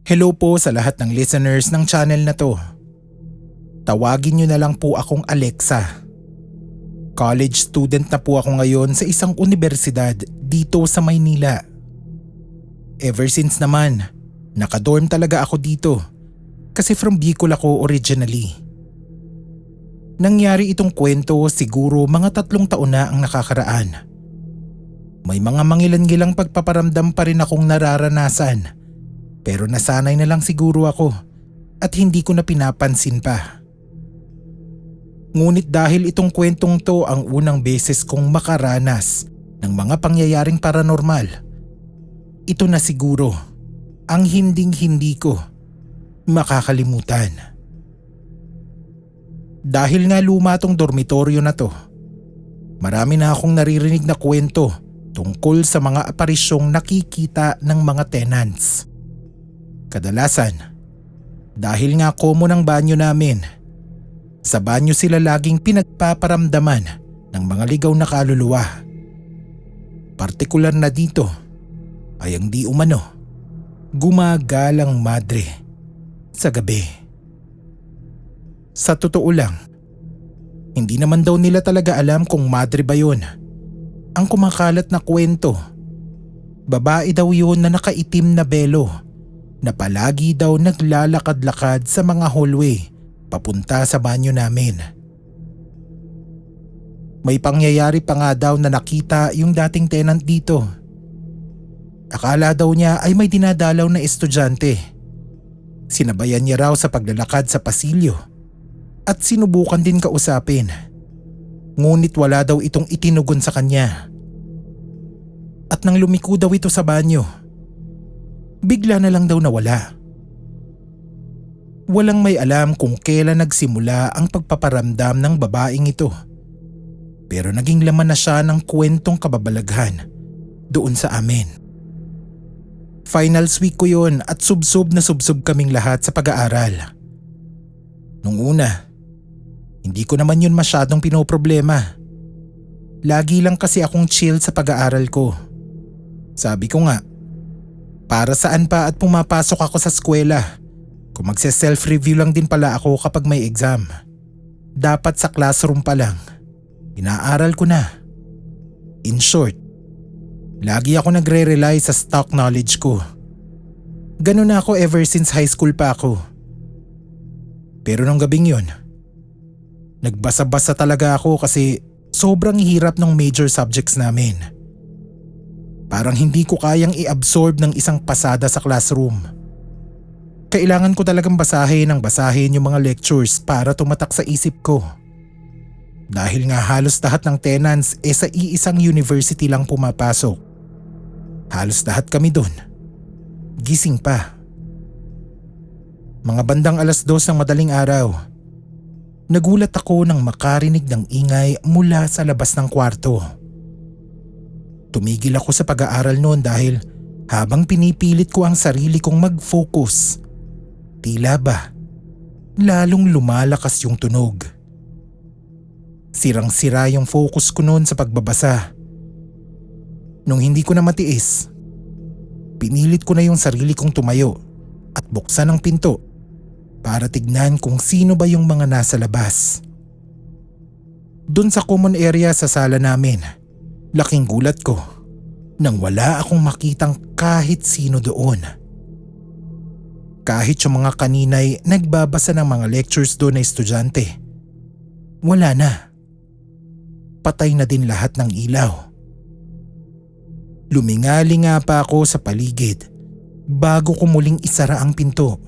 Hello po sa lahat ng listeners ng channel na to. Tawagin niyo na lang po akong Alexa. College student na po ako ngayon sa isang universidad dito sa Maynila. Ever since naman, nakadorm talaga ako dito kasi from Bicol ako originally. Nangyari itong kwento siguro mga 3 taon na ang nakakaraan. May mga mangilan-ngilang pagpaparamdam pa rin akong nararanasan. Pero nasanay na lang siguro ako at hindi ko na pinapansin pa. Ngunit dahil itong kwentong to ang unang beses kong makaranas ng mga pangyayaring paranormal, ito na siguro ang hinding-hindi ko makakalimutan. Dahil nga luma tong dormitoryo na to, marami na akong naririnig na kwento tungkol sa mga aparisyong nakikita ng mga tenants. Kadalasan, dahil nga common ang banyo namin, sa banyo sila laging pinagpaparamdaman ng mga ligaw na kaluluwa. Partikular na dito ay ang di umano gumagalang madre sa gabi. Sa totoo lang, hindi naman daw nila talaga alam kung madre ba yun. Ang kumakalat na kwento, babae daw yun na nakaitim na belo na palagi daw naglalakad-lakad sa mga hallway papunta sa banyo namin. May pangyayari pa nga daw na nakita yung dating tenant dito. Akala daw niya ay may dinadalaw na estudyante. Sinabayan niya raw sa paglalakad sa pasilyo at sinubukan din kausapin. Ngunit wala daw itong itinugon sa kanya. At nang lumiko daw ito sa banyo, bigla na lang daw nawala. Walang may alam kung kailan nagsimula ang pagpaparamdam ng babaeng ito. Pero naging laman na siya ng kwentong kababalaghan doon sa amin. Finals week ko yun at subsob na subsob kaming lahat sa pag-aaral. Nung una, hindi ko naman yun masyadong pinoproblema. Lagi lang kasi akong chill sa pag-aaral ko. Sabi ko nga, para saan pa at pumapasok ako sa eskwela kung magse-self-review lang din pala ako kapag may exam. Dapat sa classroom pa lang, inaaral ko na. In short, lagi ako nagre-rely sa stock knowledge ko. Ganun na ako ever since high school pa ako. Pero nung gabing yun, nagbasa-basa talaga ako kasi sobrang hirap ng major subjects namin. Parang hindi ko kayang i-absorb ng isang pasada sa classroom. Kailangan ko talagang basahin yung mga lectures para tumatak sa isip ko. Dahil nga halos lahat ng tenants sa iisang university lang pumapasok. Halos lahat kami doon. Gising pa. Mga bandang 2:00 ng madaling araw, nagulat ako nang makarinig ng ingay mula sa labas ng kwarto. Tumigil ako sa pag-aaral noon dahil habang pinipilit ko ang sarili kong mag-focus, tila ba lalong lumalakas yung tunog. Sirang-sira yung focus ko noon sa pagbabasa. Nung hindi ko na matiis, pinilit ko na yung sarili kong tumayo at buksan ang pinto para tignan kung sino ba yung mga nasa labas. Doon sa common area sa sala namin, laking gulat ko nang wala akong makitang kahit sino doon. Kahit yung mga kaninay nagbabasa ng mga lectures doon na estudyante, wala na. Patay na din lahat ng ilaw. Lumingali nga pa ako sa paligid bago ko muling isara ang pinto.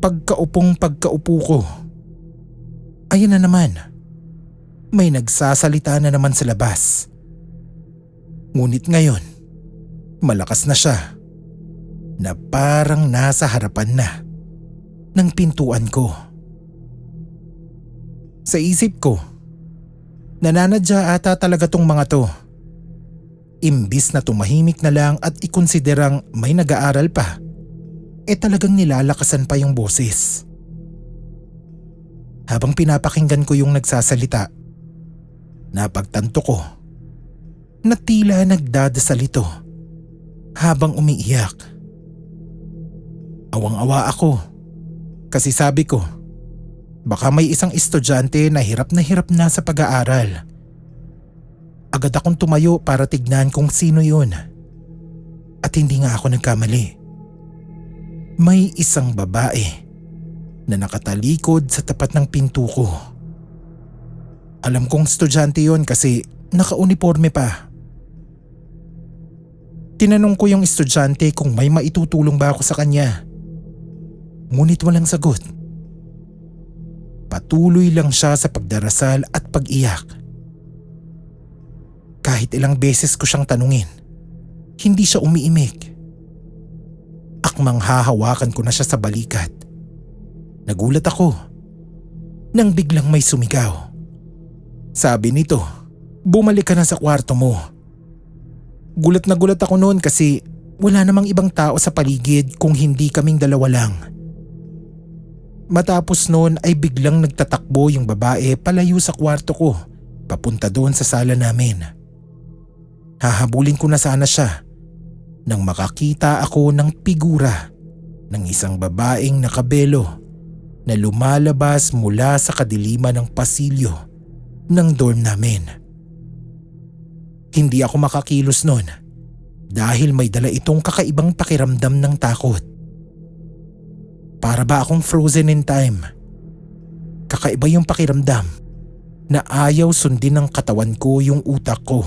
Pagkaupo ko, ayan na naman. May nagsasalita na naman sa labas. Ngunit ngayon, malakas na siya na parang nasa harapan na ng pintuan ko. Sa isip ko, nananadya ata talaga tong mga to. Imbis na tumahimik na lang at ikonsiderang may nag-aaral pa, talagang nilalakasan pa yung boses. Habang pinapakinggan ko yung nagsasalita, napagtanto ko na tila nagdadasal ito habang umiiyak. Awang-awa ako kasi sabi ko, baka may isang estudyante na hirap na sa pag-aaral. Agad akong tumayo para tignan kung sino yun. At hindi nga ako nagkamali. May isang babae na nakatalikod sa tapat ng pinto ko. Alam kong estudyante yon kasi naka-uniforme pa. Tinanong ko yung estudyante kung may maitutulong ba ako sa kanya. Ngunit walang sagot. Patuloy lang siya sa pagdarasal at pag-iyak. Kahit ilang beses ko siyang tanungin, hindi siya umiimik. Akmang hahawakan ko na siya sa balikat. Nagulat ako nang biglang may sumigaw. Sabi nito, "Bumalik ka na sa kwarto mo." Gulat na gulat ako noon kasi wala namang ibang tao sa paligid kung hindi kaming dalawa lang. Matapos noon ay biglang nagtatakbo yung babae palayo sa kwarto ko, papunta doon sa sala namin. Hahabulin ko na sana siya nang makakita ako ng figura ng isang babaeng nakabelo na lumalabas mula sa kadiliman ng pasilyo ng dorm namin. Hindi ako makakilos noon dahil may dala itong kakaibang pakiramdam ng takot. Para ba akong frozen in time? Kakaiba yung pakiramdam na ayaw sundin ng katawan ko yung utak ko.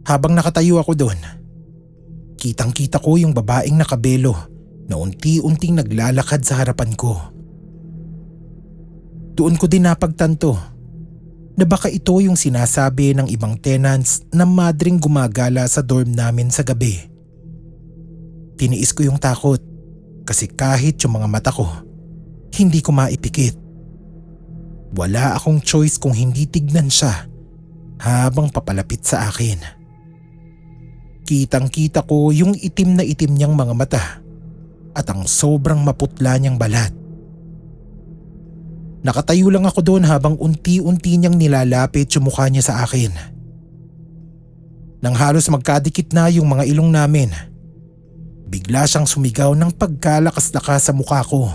Habang nakatayo ako doon, kitang-kita ko yung babaeng nakabelo na unti-unting naglalakad sa harapan ko. Doon ko din napagtanto na baka ito yung sinasabi ng ibang tenants na madring gumagala sa dorm namin sa gabi. Tiniis ko yung takot kasi kahit yung mga mata ko, hindi ko maipikit. Wala akong choice kung hindi tignan siya habang papalapit sa akin. Kitang-kita ko yung itim na itim niyang mga mata at ang sobrang maputla niyang balat. Nakatayo lang ako doon habang unti-unti niyang nilalapit yung mukha niya sa akin. Nang halos magkadikit na yung mga ilong namin, bigla siyang sumigaw ng pagkalakas-lakas sa mukha ko.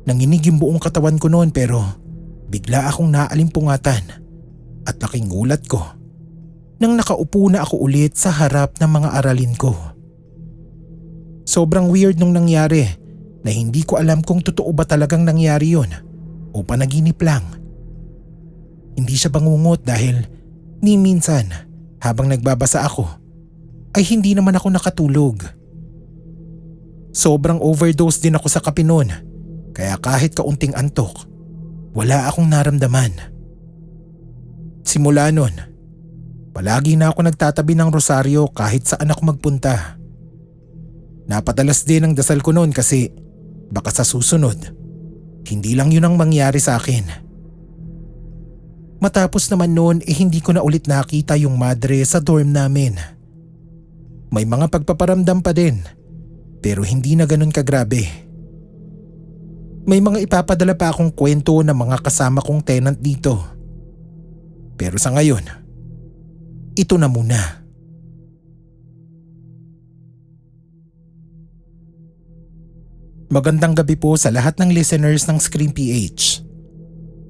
Nanginig yung buong katawan ko noon pero bigla akong naalimpungatan at laking gulat ko nang nakaupo na ako ulit sa harap ng mga aralin ko. Sobrang weird nung nangyari na hindi ko alam kung totoo ba talagang nangyari yun o panaginip lang. Hindi siya bangungot dahil ni minsan habang nagbabasa ako ay hindi naman ako nakatulog. Sobrang overdose din ako sa kape noon kaya kahit kaunting antok, wala akong naramdaman. Simula noon, palagi na ako nagtatabi ng rosaryo kahit saan ako magpunta. Napadalas din ang dasal ko noon kasi baka sa susunod, hindi lang yun ang mangyari sa akin. Matapos naman noon hindi ko na ulit nakita yung madre sa dorm namin. May mga pagpaparamdam pa din pero hindi na ganun kagrabe. May mga ipapadala pa akong kwento ng mga kasama kong tenant dito. Pero sa ngayon, ito na muna. Magandang gabi po sa lahat ng listeners ng Scream PH.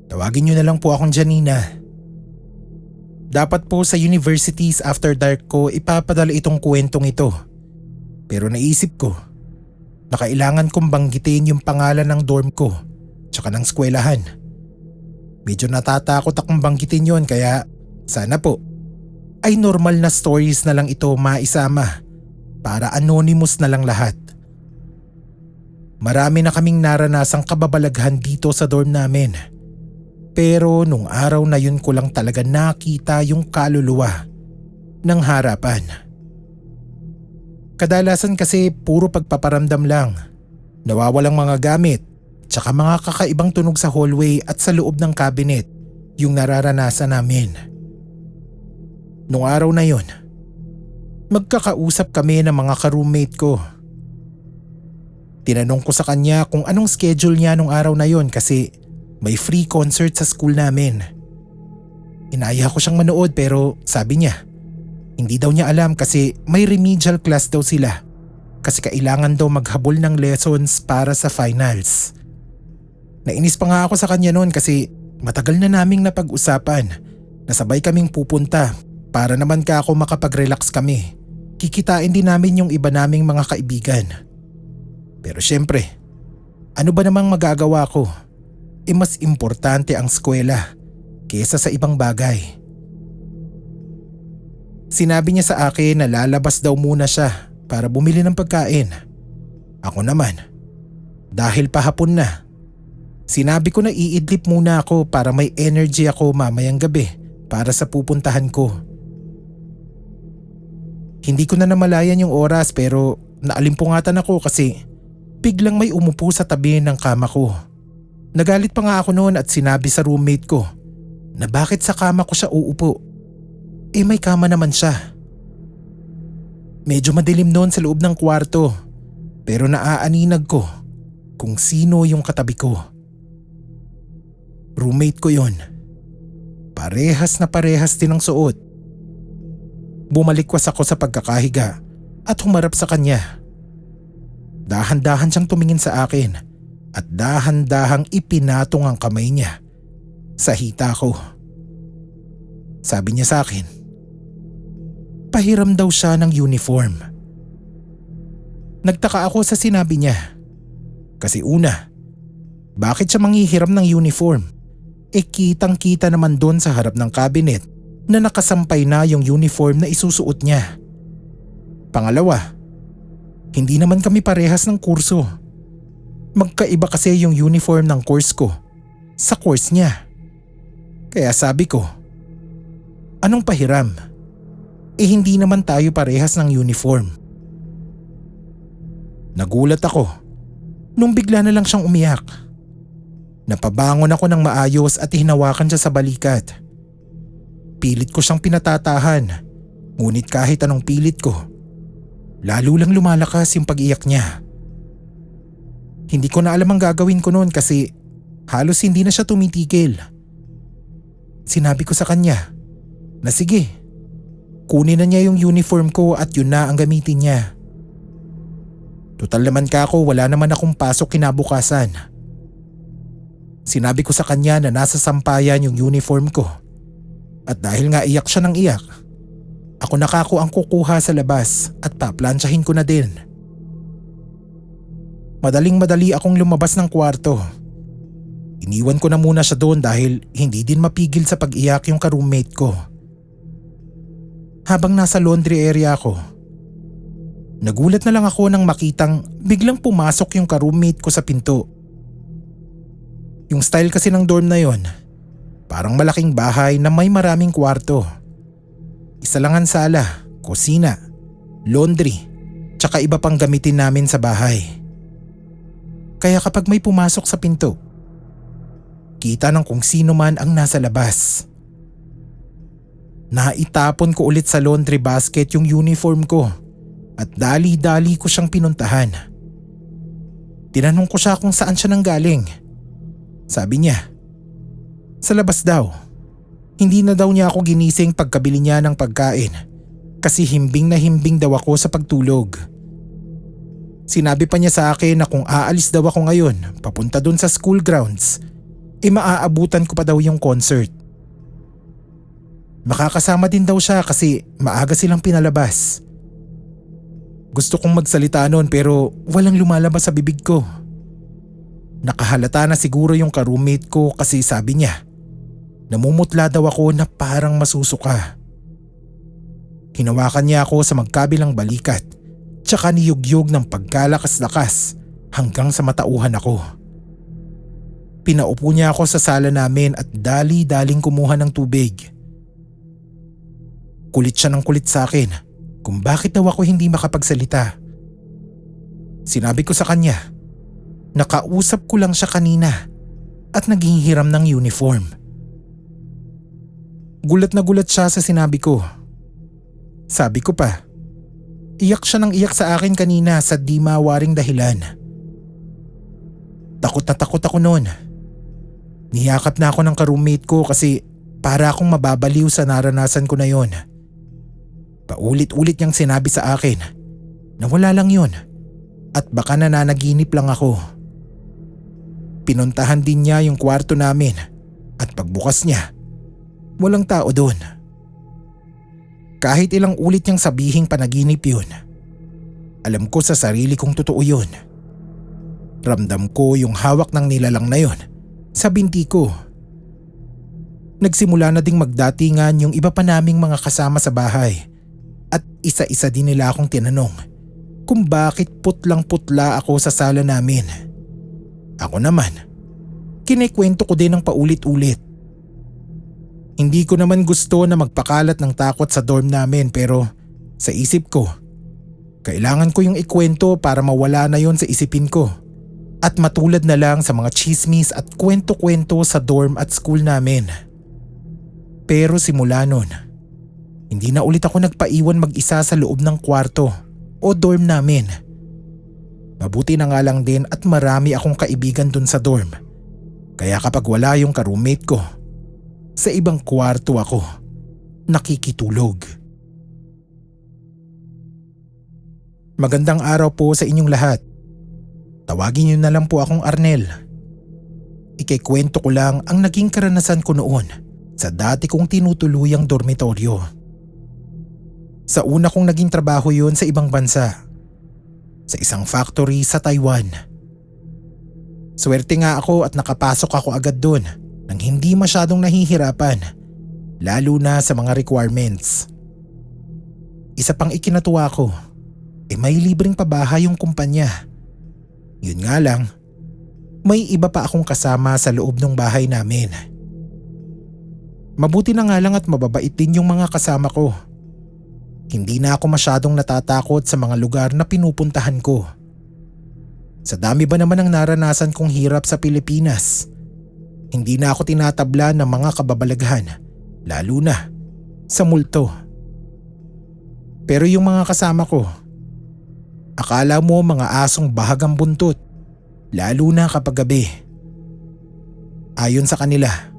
Tawagin niyo na lang po akong Janina. Dapat po sa Universities After Dark ko ipapadala itong kwentong ito. Pero naisip ko na kailangan kong banggitin yung pangalan ng dorm ko tsaka ng eskwelahan. Medyo natatakot akong banggitin yon kaya sana po ay normal na stories na lang ito maisama para anonymous na lang lahat. Marami na kaming naranasang kababalaghan dito sa dorm namin. Pero nung araw na yun ko lang talaga nakita yung kaluluwa ng harapan. Kadalasan kasi puro pagpaparamdam lang. Nawawalang mga gamit, tsaka mga kakaibang tunog sa hallway at sa loob ng cabinet yung nararanasan namin. Nung araw na yun, magkakausap kami ng mga ka-roommate ko. Tinanong ko sa kanya kung anong schedule niya nung araw na yun kasi may free concert sa school namin. Inaya ko siyang manood pero sabi niya, hindi daw niya alam kasi may remedial class daw sila kasi kailangan daw maghabol ng lessons para sa finals. Nainis pa nga ako sa kanya noon kasi matagal na naming napag-usapan na sabay kaming pupunta para naman ako makapag-relax kami. Kikitain din namin yung iba naming mga kaibigan. Pero syempre, ano ba namang magagawa ko? Mas importante ang eskwela kesa sa ibang bagay. Sinabi niya sa akin na lalabas daw muna siya para bumili ng pagkain. Ako naman, dahil pahapon na, sinabi ko na iidlip muna ako para may energy ako mamayang gabi para sa pupuntahan ko. Hindi ko na namalayan yung oras pero naalimpungatan ako kasi biglang may umupo sa tabi ng kama ko. Nagalit pa nga ako noon at sinabi sa roommate ko na bakit sa kama ko siya uupo. May kama naman siya. Medyo madilim noon sa loob ng kwarto pero naaaninag ko kung sino yung katabi ko. Roommate ko yon. Parehas na parehas din ang suot. Bumalikwas ako sa pagkakahiga at humarap sa kanya. Dahan-dahan siyang tumingin sa akin at dahan-dahang ipinatong ang kamay niya sa hita ko. Sabi niya sa akin, pahiram daw siya ng uniform. Nagtaka ako sa sinabi niya. Kasi una, bakit siya manghihiram ng uniform? Kitang-kita naman doon sa harap ng cabinet na nakasampay na yung uniform na isusuot niya. Pangalawa, hindi naman kami parehas ng kurso. Magkaiba kasi yung uniform ng course ko sa course niya. Kaya sabi ko, anong pahiram? Hindi naman tayo parehas ng uniform. Nagulat ako nung bigla na lang siyang umiyak. Napabangon ako ng maayos at hinawakan siya sa balikat. Pilit ko siyang pinatatahan, ngunit kahit anong pilit ko, lalo lang lumalakas yung pag-iyak niya. Hindi ko na alam ang gagawin ko noon kasi halos hindi na siya tumitigil. Sinabi ko sa kanya na sige, kunin na niya yung uniform ko at yun na ang gamitin niya. Tutal naman kako, wala naman akong pasok kinabukasan. Sinabi ko sa kanya na nasa sampayan yung uniform ko. At dahil nga iyak siya ng iyak, ako na kako ang kukuha sa labas at paplansyahin ko na din. Madaling-madali akong lumabas ng kwarto. Iniwan ko na muna siya doon dahil hindi din mapigil sa pag-iyak yung ka-roommate ko. Habang nasa laundry area ako, nagulat na lang ako nang makitang biglang pumasok yung ka-roommate ko sa pinto. Yung style kasi ng dorm na yon, parang malaking bahay na may maraming kwarto. Isa lang ang sala, kusina, laundry, tsaka iba pang gamitin namin sa bahay. Kaya kapag may pumasok sa pinto, kita ng kung sino man ang nasa labas. Naitapon ko ulit sa laundry basket yung uniform ko at dali-dali ko siyang pinuntahan. Tinanong ko siya kung saan siya nanggaling. Sabi niya, sa labas daw. Hindi na daw niya ako ginising pagkabili niya ng pagkain kasi himbing na himbing daw ako sa pagtulog. Sinabi pa niya sa akin na kung aalis daw ako ngayon papunta dun sa school grounds, maaabutan ko pa daw yung concert. Makakasama din daw siya kasi maaga silang pinalabas. Gusto kong magsalita noon pero walang lumalabas sa bibig ko. Nakahalata na siguro yung ka-roommate ko kasi sabi niya, namumutla daw ako na parang masusuka. Hinawakan niya ako sa magkabilang balikat, tsaka niyugyug ng pagkalakas-lakas hanggang sa matauhan ako. Pinaupo niya ako sa sala namin at dali-daling kumuha ng tubig. Kulit siya ng kulit sa akin kung bakit daw ako hindi makapagsalita. Sinabi ko sa kanya, nakausap ko lang siya kanina at naghihiram ng uniform. Gulat na gulat siya sa sinabi ko. Sabi ko pa, iyak siya ng iyak sa akin kanina sa di mawaring dahilan. Takot na takot ako noon. Niyakap na ako ng ka-roommate ko kasi para akong mababaliw sa naranasan ko na yon. Paulit-ulit niyang sinabi sa akin na wala lang yon at baka nananaginip lang ako. Pinuntahan din niya yung kwarto namin at pagbukas niya, walang tao doon. Kahit ilang ulit niyang sabihing panaginip yun, alam ko sa sarili kong totoo yun. Ramdam ko yung hawak ng nilalang na yun sa binti ko. Nagsimula na ding magdatingan yung iba pa naming mga kasama sa bahay at isa-isa din nila akong tinanong kung bakit putlang-putla ako sa sala namin. Ako naman, kinikwento ko din ng paulit-ulit. Hindi ko naman gusto na magpakalat ng takot sa dorm namin pero sa isip ko, kailangan ko yung ikwento para mawala na yon sa isipin ko at matulad na lang sa mga chismis at kwento-kwento sa dorm at school namin. Pero simula nun, hindi na ulit ako nagpaiwan mag-isa sa loob ng kwarto o dorm namin. Mabuti na nga lang din at marami akong kaibigan dun sa dorm. Kaya kapag wala yung ka-roommate ko, sa ibang kwarto ako nakikitulog. Magandang araw po sa inyong lahat. Tawagin niyo na lang po akong Arnel. Ikikwento ko lang ang naging karanasan ko noon sa dati kong tinutuluyang dormitoryo. Sa una kong naging trabaho yun sa ibang bansa, sa isang factory sa Taiwan. Swerte nga ako at nakapasok ako agad doon nang hindi masyadong nahihirapan, lalo na sa mga requirements. Isa pang ikinatuwa ko, may libreng pabahay yung kumpanya. Yun nga lang, may iba pa akong kasama sa loob ng bahay namin. Mabuti na nga lang at mababait din yung mga kasama ko. Hindi na ako masyadong natatakot sa mga lugar na pinupuntahan ko. Sa dami ba naman ang naranasan kong hirap sa Pilipinas, hindi na ako tinatabla ng mga kababalaghan, lalo na sa multo. Pero yung mga kasama ko, akala mo mga asong bahagang buntot, lalo na kapag gabi. Ayon sa kanila,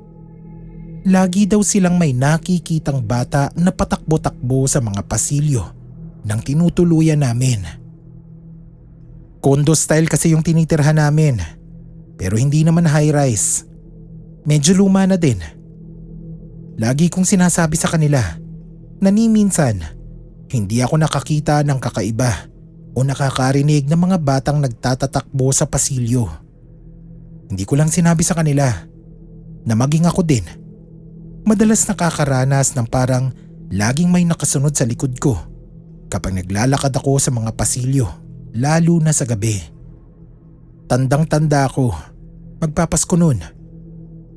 lagi daw silang may nakikitang bata na patakbo-takbo sa mga pasilyo ng tinutuluyan namin. Condo style kasi yung tinitirhan namin, pero hindi naman high-rise. Medyo luma na din. Lagi kong sinasabi sa kanila na ni minsan hindi ako nakakita ng kakaiba o nakakarinig ng mga batang nagtatatakbo sa pasilyo. Hindi ko lang sinabi sa kanila na maging ako din madalas nakakaranas ng parang laging may nakasunod sa likod ko kapag naglalakad ako sa mga pasilyo, lalo na sa gabi. Tandang-tanda ako, magpapasko noon.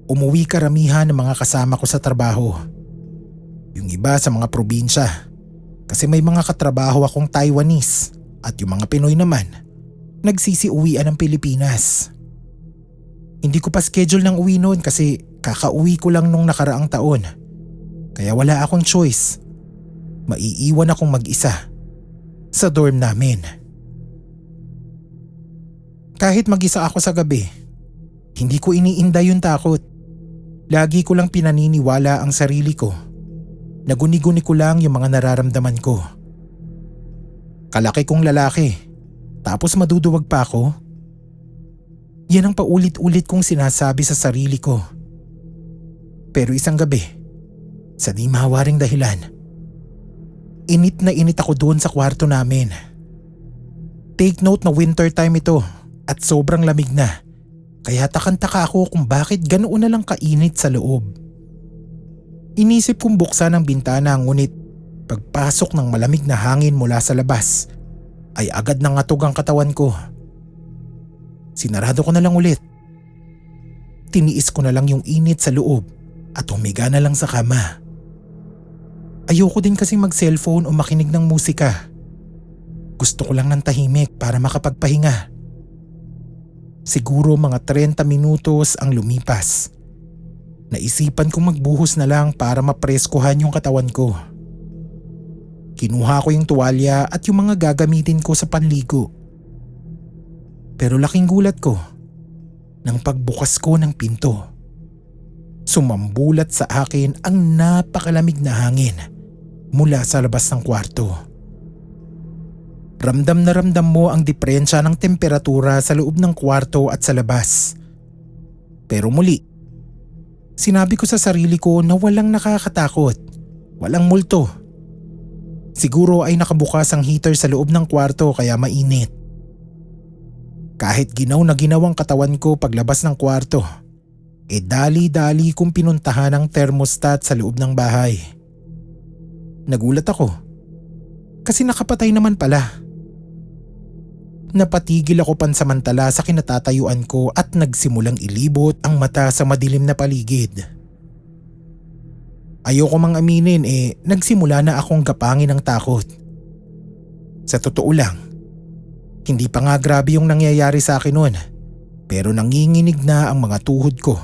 Umuwi karamihan ng mga kasama ko sa trabaho. Yung iba sa mga probinsya kasi may mga katrabaho akong Taiwanese at yung mga Pinoy naman nagsisiuwian ng Pilipinas. Hindi ko pa schedule ng uwi noon kasi kakauwi ko lang nung nakaraang taon. Kaya wala akong choice. Maiiwan akong mag-isa sa dorm namin. Kahit mag-isa ako sa gabi, hindi ko iniinda yung takot. Lagi ko lang pinaniniwala ang sarili ko. Naguni-guni ko lang yung mga nararamdaman ko. Kalaki kong lalaki, tapos maduduwag pa ako. Yan ang paulit-ulit kong sinasabi sa sarili ko. Pero isang gabi, sa di mahawaring dahilan, init na init ako doon sa kwarto namin. Take note na winter time ito at sobrang lamig na. Kaya takang-taka ako kung bakit ganoon na lang kainit sa loob. Inisip kong buksan ang bintana ngunit pagpasok ng malamig na hangin mula sa labas ay agad nangatog ang katawan ko. Sinarado ko na lang ulit. Tiniis ko na lang yung init sa loob at humiga na lang sa kama. Ayoko din kasing mag-cellphone o makinig ng musika. Gusto ko lang ng tahimik para makapagpahinga. Siguro mga 30 minutos ang lumipas. Naisipan kong magbuhos na lang para mapreskuhan yung katawan ko. Kinuha ko yung tuwalya at yung mga gagamitin ko sa panligo. Pero laking gulat ko nang pagbukas ko ng pinto. Sumambulat sa akin ang napakalamig na hangin mula sa labas ng kwarto. Ramdam na ramdam mo ang diferensya ng temperatura sa loob ng kwarto at sa labas. Pero muli, sinabi ko sa sarili ko na walang nakakatakot, walang multo. Siguro ay nakabukas ang heater sa loob ng kwarto kaya mainit. Kahit ginaw na ginaw ang katawan ko paglabas ng kwarto, dali-dali kong pinuntahan ang thermostat sa loob ng bahay. Nagulat ako kasi nakapatay naman pala. Napatigil ako pansamantala sa kinatatayuan ko at nagsimulang ilibot ang mata sa madilim na paligid. Ayoko mang aminin nagsimula na akong gapangin ng takot. Sa totoo lang, hindi pa nga grabe yung nangyayari sa akin noon, pero nanginginig na ang mga tuhod ko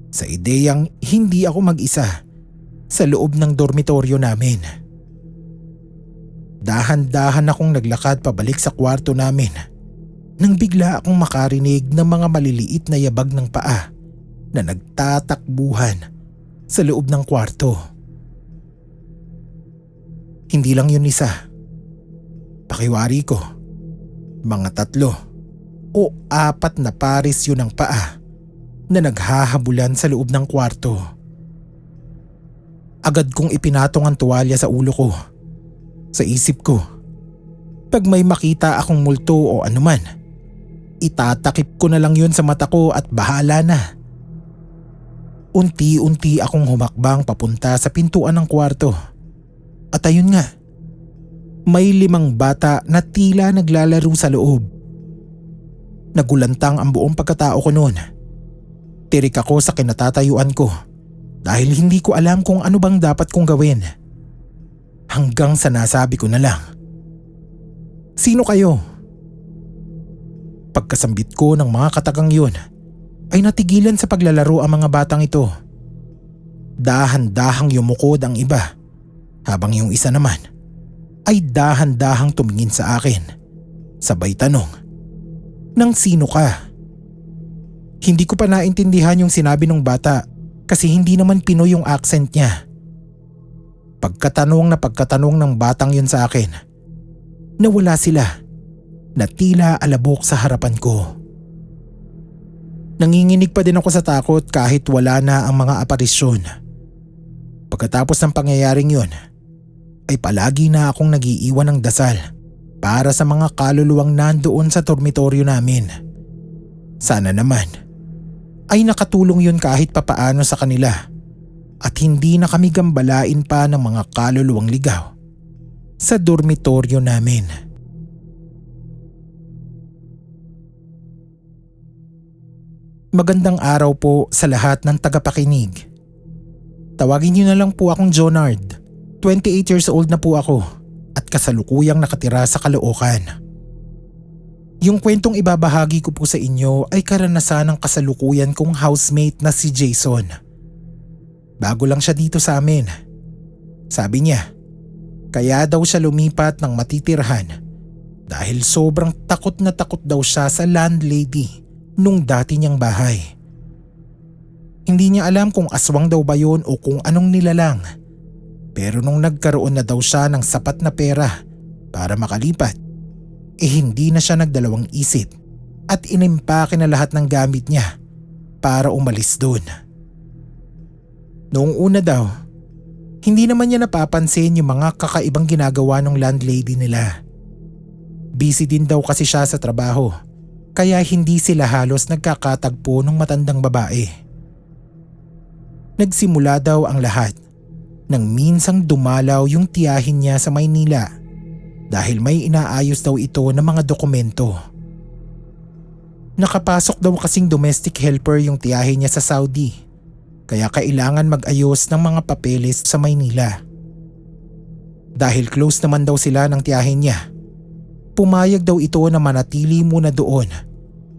sa ideyang hindi ako mag-isa sa loob ng dormitoryo namin. Dahan-dahan akong naglakad pabalik sa kwarto namin nang bigla akong makarinig ng mga maliliit na yabag ng paa na nagtatakbuhan sa loob ng kwarto. Hindi lang yun isa. Pakiwari ko, mga 3 o 4 na pares yun ng paa na naghahabulan sa loob ng kwarto. Agad kong ipinatong ang tuwalya sa ulo ko. Sa isip ko, pag may makita akong multo o anuman, itatakip ko na lang yun sa mata ko at bahala na. Unti-unti akong humakbang papunta sa pintuan ng kwarto. At ayun nga, may 5 bata na tila naglalaro sa loob. Nagulantang ang buong pagkatao ko noon. Tirik ako sa kinatatayuan ko dahil hindi ko alam kung ano bang dapat kong gawin. Hanggang sa nasabi ko na lang, "Sino kayo?" Pagkasambit ko ng mga katagang yun, ay natigilan sa paglalaro ang mga batang ito. Dahan-dahang yumukod ang iba, habang yung isa naman ay dahan-dahang tumingin sa akin. Sabay tanong, "Nang sino ka?" Hindi ko pa naintindihan yung sinabi ng bata kasi hindi naman Pinoy yung accent niya. Pagkatanong na pagkatanong ng batang yun sa akin, nawala sila na tila alabok sa harapan ko. Nanginginig pa din ako sa takot kahit wala na ang mga aparisyon. Pagkatapos ng pangyayaring yun, ay palagi na akong nag-iiwan ng dasal para sa mga kaluluwang nandoon sa dormitoryo namin. Sana naman ay nakatulong yun kahit papaano sa kanila at hindi na kami gambalain pa ng mga kaluluwang ligaw sa dormitoryo namin. Magandang araw po sa lahat ng tagapakinig. Tawagin niyo na lang po akong Jonard. 28 years old na po ako at kasalukuyang nakatira sa Caloocan. Yung kwentong ibabahagi ko po sa inyo ay karanasan ng kasalukuyan kong housemate na si Jason. Bago lang siya dito sa amin. Sabi niya, kaya daw siya lumipat ng matitirhan dahil sobrang takot na takot daw siya sa landlady nung dati niyang bahay. Hindi niya alam kung aswang daw ba yun o kung anong nilalang. Pero nung nagkaroon na daw siya ng sapat na pera para makalipat, hindi na siya nagdalawang isip at inimpake na lahat ng gamit niya para umalis doon. Noong una daw, hindi naman niya napapansin yung mga kakaibang ginagawa ng landlady nila. Busy din daw kasi siya sa trabaho, kaya hindi sila halos nagkakatagpo ng matandang babae. Nagsimula daw ang lahat nang minsang dumalaw yung tiyahin niya sa Maynila dahil may inaayos daw ito ng mga dokumento. Nakapasok daw kasing domestic helper yung tiyahin niya sa Saudi, kaya kailangan mag-ayos ng mga papeles sa Maynila. Dahil close naman daw sila ng tiyahin niya, pumayag daw ito na manatili muna doon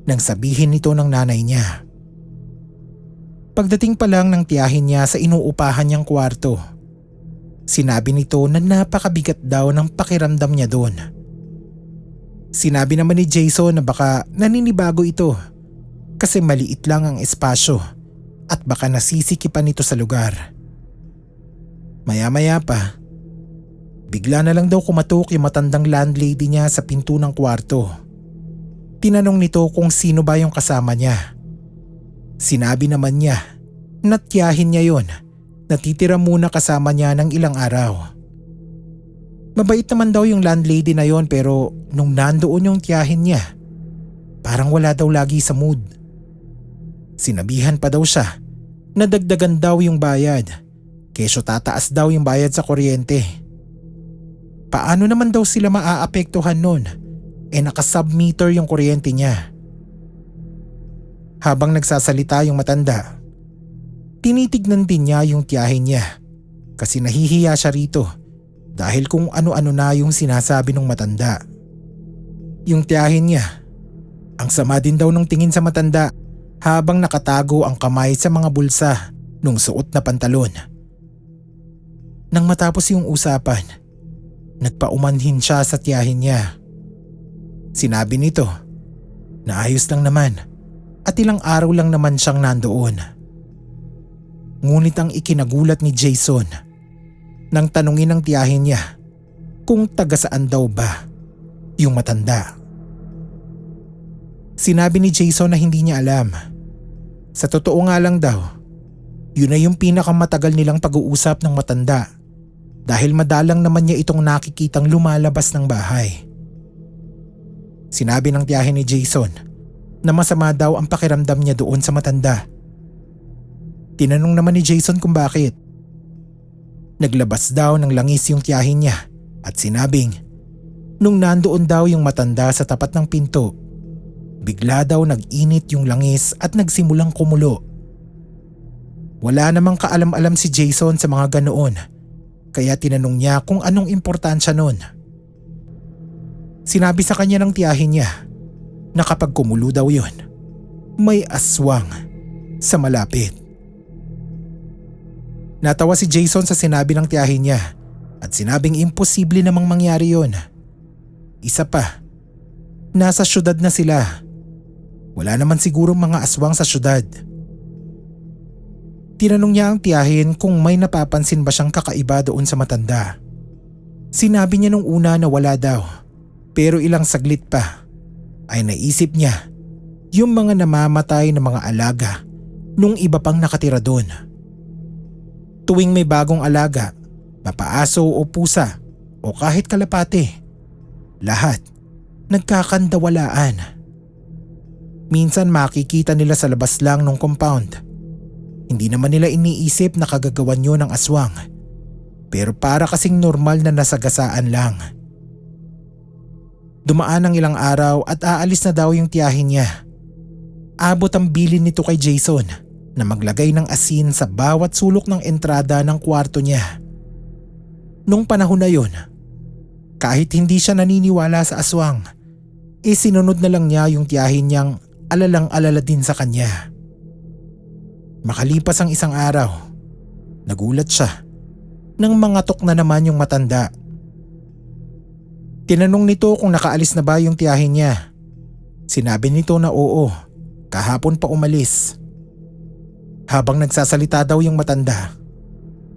nang sabihin nito ng nanay niya. Pagdating pa lang ng tiyahin niya sa inuupahan niyang kwarto, sinabi nito na napakabigat daw ng pakiramdam niya doon. Sinabi naman ni Jason na baka naninibago ito kasi maliit lang ang espasyo at baka nasisikipan nito sa lugar. Maya-maya pa, Bigla na lang daw kumatok yung matandang landlady niya sa pinto ng kwarto. Tinanong nito kung sino ba yung kasama niya. Sinabi naman niya na tiyahin niya yon, natitira muna kasama niya ng ilang araw. Mabait naman daw yung landlady na yon pero nung nandoon yung tiyahin niya, parang wala daw lagi sa mood. Sinabihan pa daw siya na dagdagan daw yung bayad, kesyo tataas daw yung bayad sa kuryente. Paano naman daw sila maaapektuhan nun? Naka-submeter yung kuryente niya. Habang nagsasalita yung matanda, tinitignan din niya yung tiyahin niya kasi nahihiya siya rito dahil kung ano-ano na yung sinasabi ng matanda. Yung tiyahin niya, ang sama din daw ng tingin sa matanda habang nakatago ang kamay sa mga bulsa nung suot na pantalon. Nang matapos yung usapan, nagpaumanhin siya sa tiyahin niya. Sinabi nito na ayos lang naman at ilang araw lang naman siyang nandoon. Ngunit ang ikinagulat ni Jason nang tanungin ng tiyahin niya kung taga saan daw ba yung matanda. Sinabi ni Jason na hindi niya alam. Sa totoo nga lang daw, yun na yung pinakamatagal nilang pag-uusap ng matanda dahil madalang naman niya itong nakikitang lumalabas ng bahay. Sinabi ng tiyahin ni Jason na masama daw ang pakiramdam niya doon sa matanda. Tinanong naman ni Jason kung bakit. Naglabas daw ng langis yung tiyahin niya at sinabing nung nandoon daw yung matanda sa tapat ng pinto, bigla daw nag-init yung langis at nagsimulang kumulo. Wala namang kaalam-alam si Jason sa mga ganoon kaya tinanong niya kung anong importansya nun. Sinabi sa kanya ng tiyahin niya na kapag kumulo daw yun, may aswang sa malapit. Natawa si Jason sa sinabi ng tiyahin niya at sinabing imposible namang mangyari yun. Isa pa, nasa syudad na sila. Wala naman sigurong mga aswang sa syudad. Tinanong niya ang tiyahin kung may napapansin ba siyang kakaiba doon sa matanda. Sinabi niya nung una na wala daw. Pero ilang saglit pa ay naisip niya yung mga namamatay na mga alaga nung iba pang nakatira doon. Tuwing may bagong alaga, mapaaso o pusa o kahit kalapate, lahat nagkakandawalaan. Minsan makikita nila sa labas lang ng compound. Hindi naman nila iniisip na kagagawan yun ng aswang, pero para kasing normal na nasagasaan lang. Dumaan ang ilang araw at aalis na daw yung tiyahin niya. Abot ang bilin nito kay Jason na maglagay ng asin sa bawat sulok ng entrada ng kwarto niya. Nung panahon na yun, kahit hindi siya naniniwala sa aswang, sinunod na lang niya yung tiyahin niyang alalang-alala din sa kanya. Makalipas ang isang araw, nagulat siya nang mangatok na naman yung matanda. Tinanong nito kung nakaalis na ba yung tiyahin niya. Sinabi nito na oo, kahapon pa umalis. Habang nagsasalita daw yung matanda,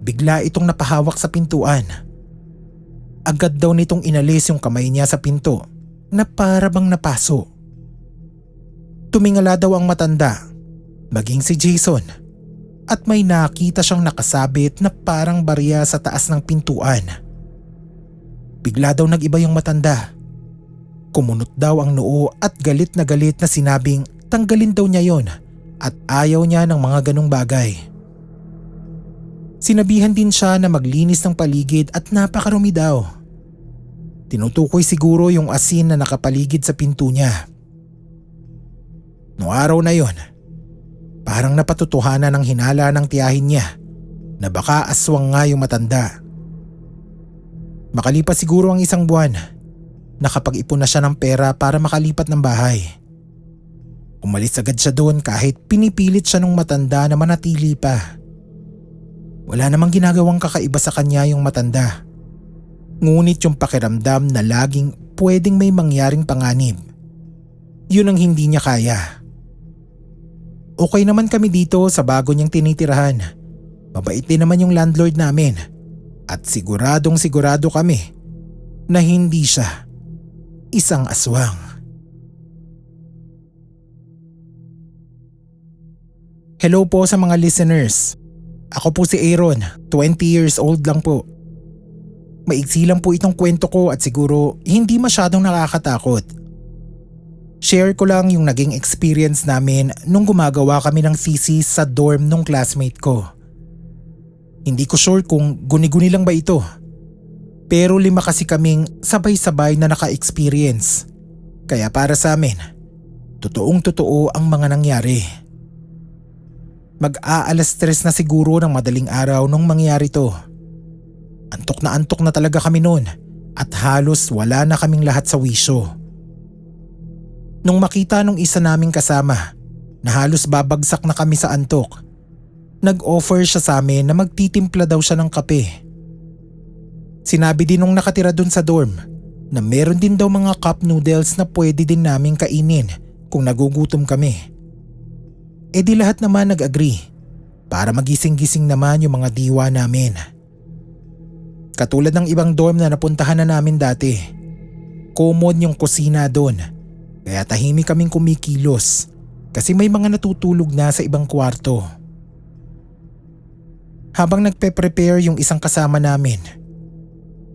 bigla itong napahawak sa pintuan. Agad daw nitong inalis yung kamay niya sa pinto na para bang napaso. Tumingala daw ang matanda, maging si Jason, at may nakita siyang nakasabit na parang barya sa taas ng pintuan. Bigla daw nag-iba yung matanda. Kumunot daw ang noo at galit na sinabing tanggalin daw niya yon at ayaw niya ng mga ganong bagay. Sinabihan din siya na maglinis ng paligid at napakarumi daw. Tinutukoy siguro yung asin na nakapaligid sa pinto niya. Noong araw na yon, parang napatutuhanan ng hinala ng tiyahin niya na baka aswang nga yung matanda. Makalipas siguro ang isang buwan, nakapag-ipon na siya ng pera para makalipat ng bahay. Umalis agad siya doon kahit pinipilit siya nung matanda na manatili pa. Wala namang ginagawang kakaiba sa kanya yung matanda. Ngunit yung pakiramdam na laging pwedeng may mangyaring panganib, yun ang hindi niya kaya. Okay naman kami dito sa bago niyang tinitirahan. Mabait din naman yung landlord namin At siguradong sigurado kami na hindi siya isang aswang. Hello po sa mga listeners. Ako po si Aaron, 20 years old lang po. Maiksi lang po itong kwento ko at siguro hindi masyadong nakakatakot. Share ko lang yung naging experience namin nung gumagawa kami ng thesis sa dorm nung classmate ko. Hindi ko sure kung guni-guni lang ba ito. Pero 5 kasi kaming sabay-sabay na naka-experience. Kaya para sa amin, totoong totoo ang mga nangyari. Mag-aalas 3 na siguro ng madaling araw nung mangyari to. Antok na talaga kami noon at halos wala na kaming lahat sa wisyo. Nung makita nung isa naming kasama na halos babagsak na kami sa antok, nag-offer siya sa amin na magtitimpla daw siya ng kape. Sinabi din nung nakatira dun sa dorm na meron din daw mga cup noodles na pwede din naming kainin kung nagugutom kami. E di lahat naman nag-agree para magising-gising naman yung mga diwa namin. Katulad ng ibang dorm na napuntahan na namin dati, common yung kusina doon kaya tahimik kaming kumikilos kasi may mga natutulog na sa ibang kwarto. Habang nagpe-prepare yung isang kasama namin,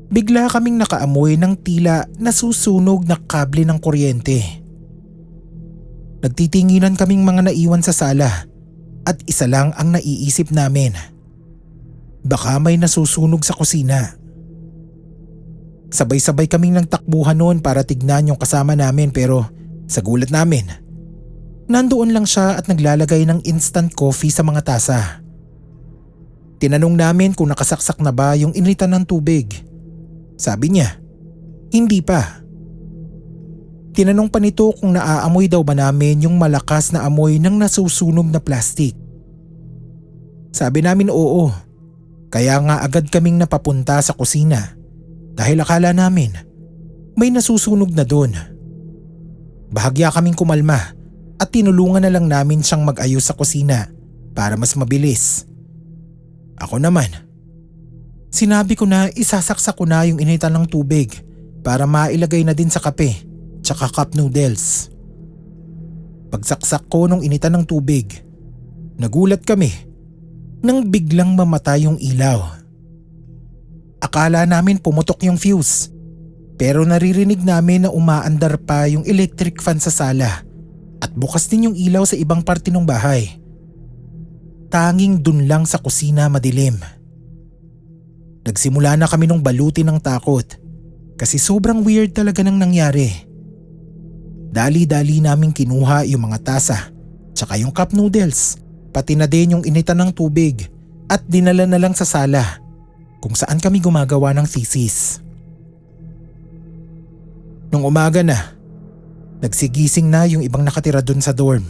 bigla kaming nakaamoy ng tila nasusunog na kable ng kuryente. Nagtitinginan kaming mga naiwan sa sala at isa lang ang naiisip namin. Baka may nasusunog sa kusina. Sabay-sabay kaming nagtakbuhan noon para tignan yung kasama namin pero sa gulat namin, nandoon lang siya at naglalagay ng instant coffee sa mga tasa. Tinanong namin kung nakasaksak na ba yung initan ng tubig. Sabi niya, hindi pa. Tinanong pa nito kung naaamoy daw ba namin yung malakas na amoy ng nasusunog na plastic. Sabi namin oo, kaya nga agad kaming napapunta sa kusina dahil akala namin may nasusunog na doon. Bahagya kaming kumalma at tinulungan na lang namin siyang mag-ayos sa kusina para mas mabilis. Ako naman, sinabi ko na isasaksak ko na yung initan ng tubig para mailagay na din sa kape tsaka cup noodles. Pagsaksak ko nung initan ng tubig, nagulat kami nang biglang mamatay yung ilaw. Akala namin pumutok yung fuse pero naririnig namin na umaandar pa yung electric fan sa sala at bukas din yung ilaw sa ibang parte ng bahay. Tanging dun lang sa kusina madilim. Nagsimula na kami nung baluti ng takot kasi sobrang weird talaga nang nangyari. Dali-dali naming kinuha yung mga tasa tsaka yung cup noodles pati na din yung initan ng tubig at dinala na lang sa sala kung saan kami gumagawa ng thesis. Nung umaga na, nagsigising na yung ibang nakatira dun sa dorm.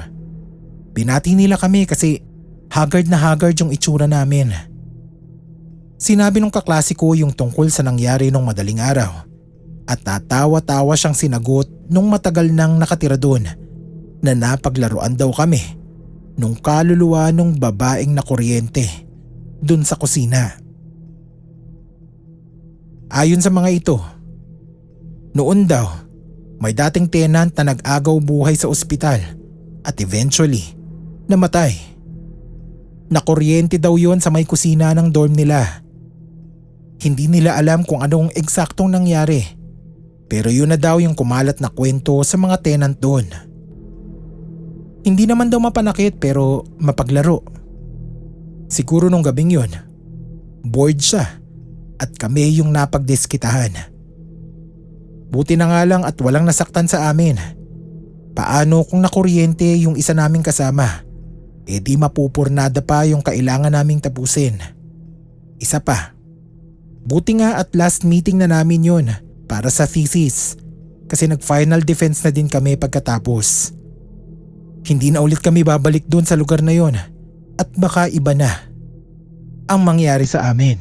Binati nila kami kasi haggard na haggard yung itsura namin. Sinabi nung kaklase ko yung tungkol sa nangyari nung madaling araw at tatawa-tawa siyang sinagot nung matagal nang nakatira doon na napaglaruan daw kami nung kaluluwa nung babaeng na kuryente dun sa kusina. Ayon sa mga ito, noon daw may dating tenant na nag-agaw buhay sa ospital at eventually namatay. Nakuryente daw yon sa may kusina ng dorm nila. Hindi nila alam kung anong eksaktong nangyari pero yun na daw yung kumalat na kwento sa mga tenant doon. Hindi naman daw mapanakit pero mapaglaro. Siguro nung gabing yun, bored siya at kami yung napagdiskitahan. Buti na nga lang at walang nasaktan sa amin. Paano kung nakuryente yung isa naming kasama? E di mapupurnada pa yung kailangan naming tapusin. Isa pa, buti nga at last meeting na namin yun para sa thesis kasi nag-final defense na din kami pagkatapos. Hindi na ulit kami babalik doon sa lugar na yon at baka iba na ang mangyari sa amin.